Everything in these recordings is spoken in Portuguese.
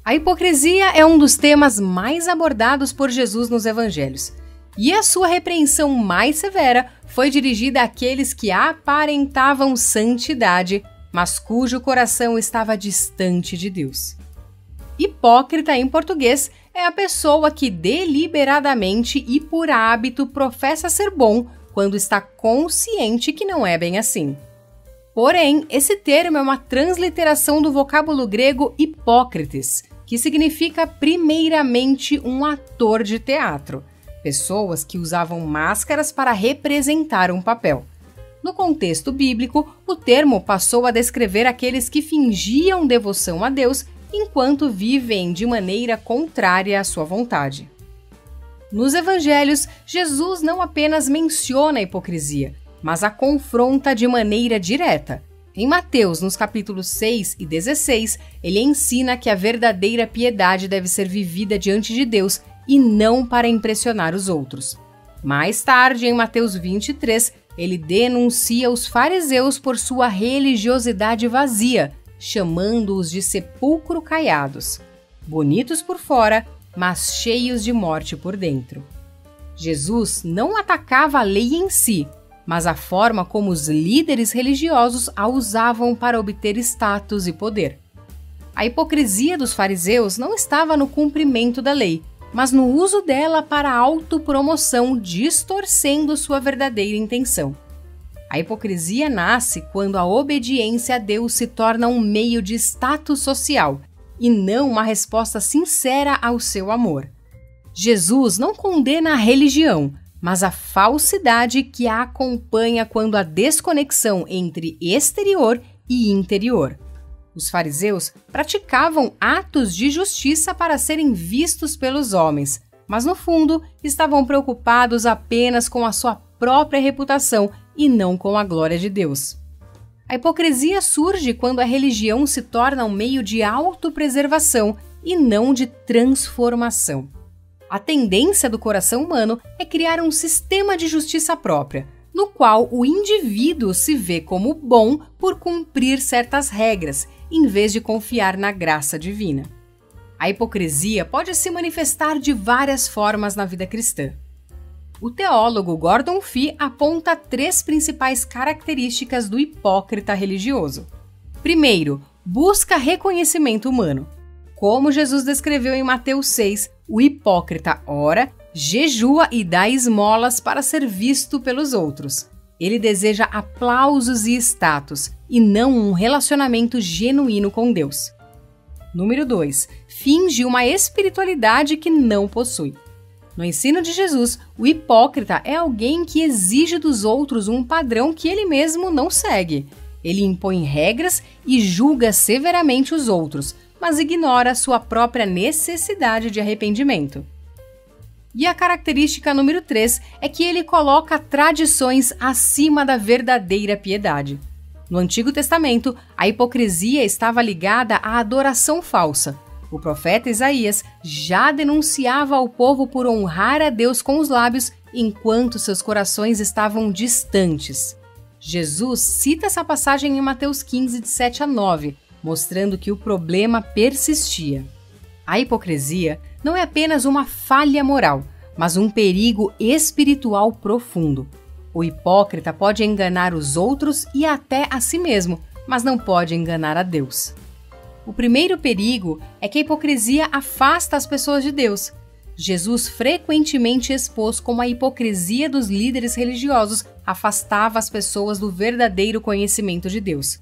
A hipocrisia é um dos temas mais abordados por Jesus nos evangelhos, e a sua repreensão mais severa foi dirigida àqueles que aparentavam santidade, mas cujo coração estava distante de Deus. Hipócrita, em português, é a pessoa que deliberadamente e por hábito professa ser bom quando está consciente que não é bem assim. Porém, esse termo é uma transliteração do vocábulo grego hipócrites, que significa primeiramente um ator de teatro, pessoas que usavam máscaras para representar um papel. No contexto bíblico, o termo passou a descrever aqueles que fingiam devoção a Deus enquanto vivem de maneira contrária à sua vontade. Nos evangelhos, Jesus não apenas menciona a hipocrisia, mas a confronta de maneira direta. Em Mateus, nos capítulos 6 e 16, ele ensina que a verdadeira piedade deve ser vivida diante de Deus e não para impressionar os outros. Mais tarde, em Mateus 23, ele denuncia os fariseus por sua religiosidade vazia, chamando-os de sepulcro caiados, bonitos por fora, mas cheios de morte por dentro. Jesus não atacava a lei em si, mas a forma como os líderes religiosos a usavam para obter status e poder. A hipocrisia dos fariseus não estava no cumprimento da lei, mas no uso dela para autopromoção, distorcendo sua verdadeira intenção. A hipocrisia nasce quando a obediência a Deus se torna um meio de status social e não uma resposta sincera ao seu amor. Jesus não condena a religião, mas a falsidade que a acompanha quando há desconexão entre exterior e interior. Os fariseus praticavam atos de justiça para serem vistos pelos homens, mas no fundo estavam preocupados apenas com a sua própria reputação e não com a glória de Deus. A hipocrisia surge quando a religião se torna um meio de autopreservação e não de transformação. A tendência do coração humano é criar um sistema de justiça própria, no qual o indivíduo se vê como bom por cumprir certas regras, em vez de confiar na graça divina. A hipocrisia pode se manifestar de várias formas na vida cristã. O teólogo Gordon Fee aponta 3 principais características do hipócrita religioso. Primeiro, busca reconhecimento humano. Como Jesus descreveu em Mateus 6, o hipócrita ora, jejua e dá esmolas para ser visto pelos outros. Ele deseja aplausos e status, e não um relacionamento genuíno com Deus. Número 2. Finge uma espiritualidade que não possui. No ensino de Jesus, o hipócrita é alguém que exige dos outros um padrão que ele mesmo não segue. Ele impõe regras e julga severamente os outros, mas ignora sua própria necessidade de arrependimento. E a característica número 3 é que ele coloca tradições acima da verdadeira piedade. No Antigo Testamento, a hipocrisia estava ligada à adoração falsa. O profeta Isaías já denunciava ao povo por honrar a Deus com os lábios enquanto seus corações estavam distantes. Jesus cita essa passagem em Mateus 15, de 7 a 9, mostrando que o problema persistia. A hipocrisia não é apenas uma falha moral, mas um perigo espiritual profundo. O hipócrita pode enganar os outros e até a si mesmo, mas não pode enganar a Deus. O primeiro perigo é que a hipocrisia afasta as pessoas de Deus. Jesus frequentemente expôs como a hipocrisia dos líderes religiosos afastava as pessoas do verdadeiro conhecimento de Deus.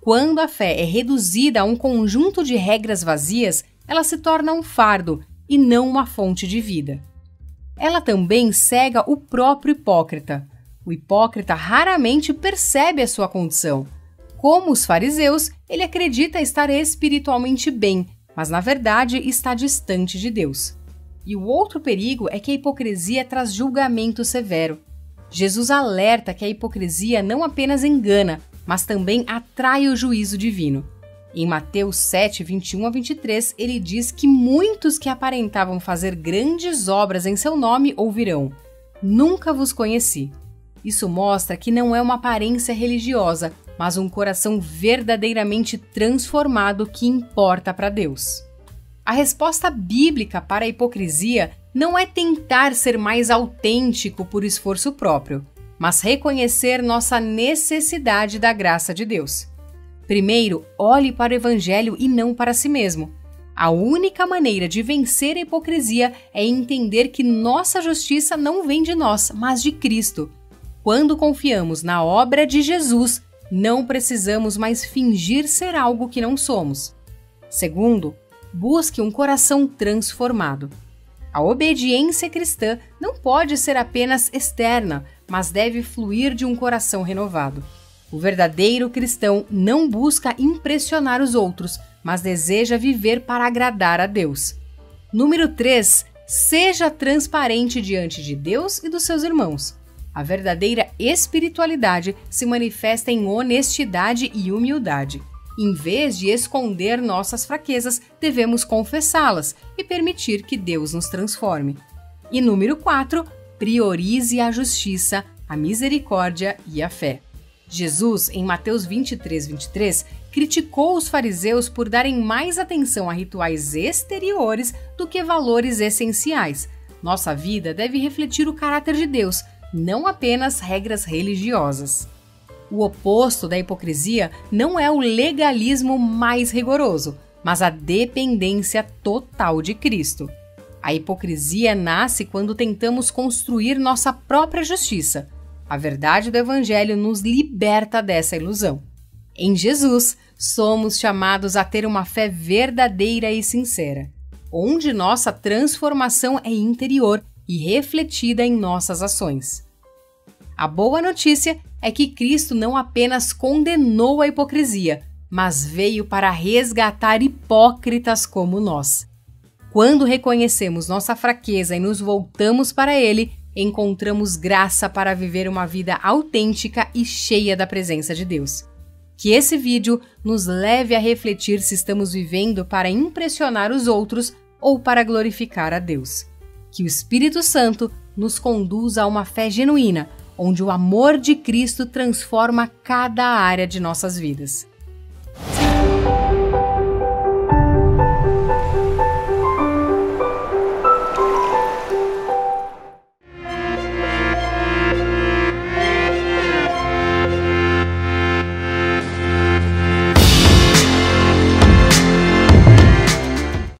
Quando a fé é reduzida a um conjunto de regras vazias, ela se torna um fardo e não uma fonte de vida. Ela também cega o próprio hipócrita. O hipócrita raramente percebe a sua condição. Como os fariseus, ele acredita estar espiritualmente bem, mas na verdade está distante de Deus. E o outro perigo é que a hipocrisia traz julgamento severo. Jesus alerta que a hipocrisia não apenas engana, mas também atrai o juízo divino. Em Mateus 7, 21 a 23, ele diz que muitos que aparentavam fazer grandes obras em seu nome ouvirão: "Nunca vos conheci." Isso mostra que não é uma aparência religiosa, mas um coração verdadeiramente transformado que importa para Deus. A resposta bíblica para a hipocrisia não é tentar ser mais autêntico por esforço próprio, mas reconhecer nossa necessidade da graça de Deus. Primeiro, olhe para o Evangelho e não para si mesmo. A única maneira de vencer a hipocrisia é entender que nossa justiça não vem de nós, mas de Cristo. Quando confiamos na obra de Jesus, não precisamos mais fingir ser algo que não somos. Segundo, busque um coração transformado. A obediência cristã não pode ser apenas externa, mas deve fluir de um coração renovado. O verdadeiro cristão não busca impressionar os outros, mas deseja viver para agradar a Deus. Número 3. Seja transparente diante de Deus e dos seus irmãos. A verdadeira espiritualidade se manifesta em honestidade e humildade. Em vez de esconder nossas fraquezas, devemos confessá-las e permitir que Deus nos transforme. E número 4. Priorize a justiça, a misericórdia e a fé. Jesus, em Mateus 23, criticou os fariseus por darem mais atenção a rituais exteriores do que valores essenciais. Nossa vida deve refletir o caráter de Deus, não apenas regras religiosas. O oposto da hipocrisia não é o legalismo mais rigoroso, mas a dependência total de Cristo. A hipocrisia nasce quando tentamos construir nossa própria justiça. A verdade do Evangelho nos liberta dessa ilusão. Em Jesus, somos chamados a ter uma fé verdadeira e sincera, onde nossa transformação é interior e refletida em nossas ações. A boa notícia é que Cristo não apenas condenou a hipocrisia, mas veio para resgatar hipócritas como nós. Quando reconhecemos nossa fraqueza e nos voltamos para Ele, encontramos graça para viver uma vida autêntica e cheia da presença de Deus. Que esse vídeo nos leve a refletir se estamos vivendo para impressionar os outros ou para glorificar a Deus. Que o Espírito Santo nos conduza a uma fé genuína, onde o amor de Cristo transforma cada área de nossas vidas.